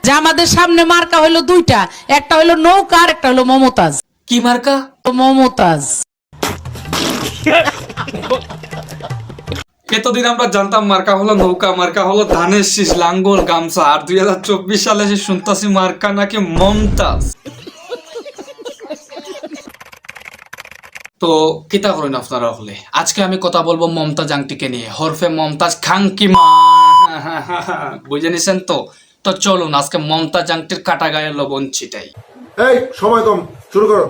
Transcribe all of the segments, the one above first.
যে আমাদের সামনে মার্কা হইলো দুইটা, একটা হইলো নৌকা আর একটা হইলো মমতাজ। কি মার্কা? মমতাজ। এতদিন আমরা জানতাম মার্কা হলো নৌকা, মার্কা হলো ধানের শীষ, লাঙ্গল, গামছা, আর 2024 সালে এসে শুনতাছি মার্কা নাকি মমতাজ। তো কিতা করেন আপনারা হলে আজকে আমি কথা বলবো মমতাজ আংটিকে নিয়ে, হরফে মমতাজ খাঙ্কি মা। বুঝে নিছেন তো? তো চলুন আজকে মমতাজ আংটির কাটা গায়ে লবণ ছিটাই। এই সময় কম, শুরু করো।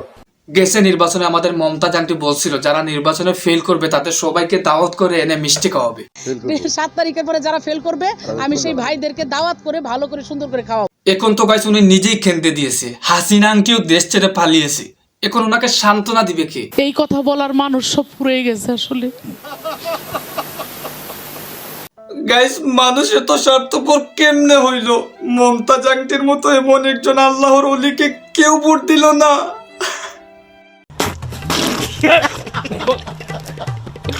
গেছে নির্বাচনে আমাদের মমতাজ আংটি বলছিল যারা নির্বাচনে ফেল করবে তাদের সবাইকে দাওয়াত করে এনে মিষ্টি খাওয়াবে। 7 তারিখের পরে যারা ফেল করবে আমি সেই ভাইদেরকে দাওয়াত করে ভালো করে সুন্দর করে খাওয়াবো। এখন তো গাইস উনি নিজেই খেলতে দিয়েছে, হাসিনা আংটিও দেশ ছেড়ে পালিয়েছে, এখন ওনাকে সান্ত্বনা দিবে কে? এই কথা বলার মানুষ সব ফুরিয়ে গেছে আসলে। গাইস মানুষ এত স্বার্থপর কেমনে হইল? মমতাজ আংটির মতো এমন একজন আল্লাহর ওলিকে কেউ ভোট দিল না।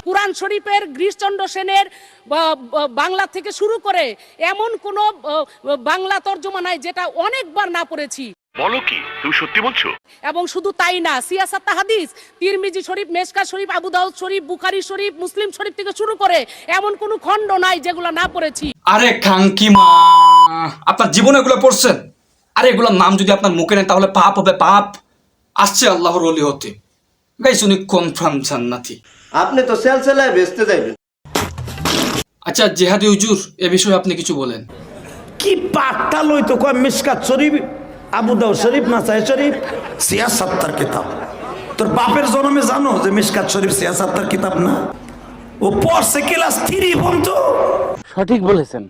কুরআন শরীফের গিরিশচন্দ্র সেনের বাংলা থেকে শুরু করে এমন কোন বাংলা তর্জমা নাই যেটা অনেকবার না পড়েছি। বলো কি, তুমি সত্যি বলছো? এবং শুধু তাই না, সিয়াসাত হাদিস, তিরমিজি শরীফ, মেশকা শরীফ, আবু দাউদ শরীফ, বুখারী শরীফ, মুসলিম শরীফ থেকে শুরু করে এমন কোন খণ্ড নাই যেগুলো না পড়েছি। আরে খাঙ্কি মা, আপনার জীবনে এগুলো পড়ছেন? আরে এগুলোর নাম যদি আপনার মুখে নেন তাহলে পাপ হবে, পাপ। আসছে আল্লাহর ওলি হতে। গাইস উনি কনফার্ম জান্নাতি। আপনি তো সেলসেলায় বেচতে যাইবেন। আচ্ছা জিহাদি হুজুর, এ বিষয়ে আপনি কিছু বলেন। কি পাট্টা লইতো কয় মিশকাত শরীফ, আবু দাউদ শরীফ, নাসাই শরীফ, সিয়াসাত্তার কিতাব। তোর বাপের জন্মে জানো যে মিশকাত শরীফ সিয়াসাত্তার কিতাব না? ও পড়ছে ক্লাস 3 পর্যন্ত। সঠিক বলেছেন।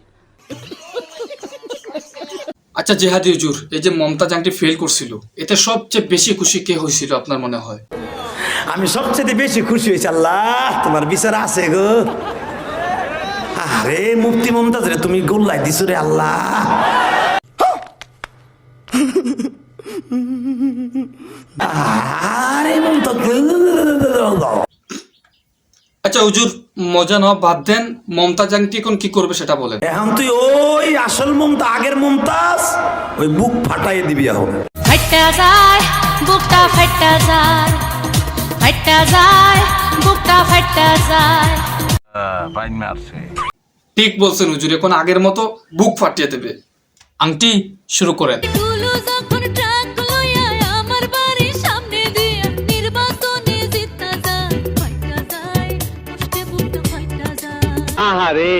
আচ্ছা জিহাদি হুজুর, এই যে মমতাজ আংটি ফেল করছিল, এতে সবচেয়ে বেশি খুশি কে হয়েছিল আপনার মনে হয়? আমি সবচেয়ে বেশি খুশি হয়েছি, আল্লাহ তোমার বিচার আছে গো। আরে মুফতি মমতাজ রে তুমি গোল্লাই দিছো রে আল্লাহ। আরে মমতাজ। আচ্ছা হুজুর মজা না বাদ দেন, মমতাজ আংটি এখন কি করবে সেটা বলেন। এখন তুই ওই আসল মমতা, আগের মমতাজ, ওই বুক ফাটাই দিবি এখন। ফাইটা যায় বুকটা, ফাইটা যায়, ফাইটা যায় বুকটা, ফাইটা যায়। ঠিক বলছেন হুজুর, এখন আগের মতো বুক ফাটিয়ে দেবে। আংটি শুরু করেন। তুলু যখন ট্রাক লইয়া আমার বাড়ির সামনে দিয়ে নির্বাচনে জিতা যায়, ফাইটা যায় কষ্টে বুকটা, ফাইটা যায়। আহারে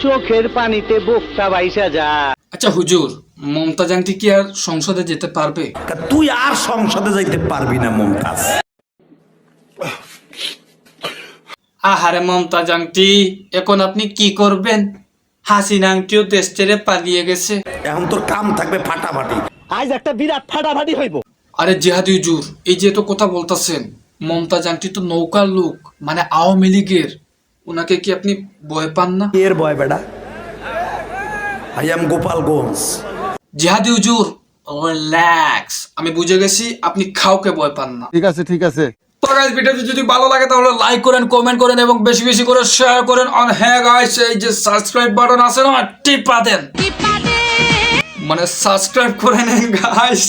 চোখের পানিতে বুকটা বাইসা যায়। আচ্ছা হুজুর, মমতাজ আংটি কি আর সংসদে যেতে পারবে? তুই আর সংসদে যাইতে পারবি না মমতাজ। আহারে মমতাজ আংটি, এখন আপনি কি করবেন? হাসিনা আংটিও দেশ ছেড়ে পালিয়ে গেছে। এখন তোর কাম থাকবে ফাটাফাটি। আজ একটা বিরাট ফাটাফাটি হইব। আরে জিহাদি হুজুর, এই যে তো কথা বলতেছেন, মমতাজ আংটি তো নৌকার লোক, মানে আওয়ামী লীগের, ওনাকে কি আপনি ভয় পান না? এর বয় বেটা, আই এম গোপালগঞ্জ। জিহাদি হুজুর রিল্যাক্স, আমি বুঝে গেছি আপনি খাওকে ভয় পান না। ঠিক আছে ঠিক আছে। তো গাইস ভিডিওটি যদি ভালো লাগে তাহলে লাইক করেন, কমেন্ট করেন এবং বেশি বেশি করে শেয়ার করেন। আর হ্যাঁ গাইস, এই যে সাবস্ক্রাইব বাটন আছে না, টিপা দেন, মানে সাবস্ক্রাইব করে নেন গাইস।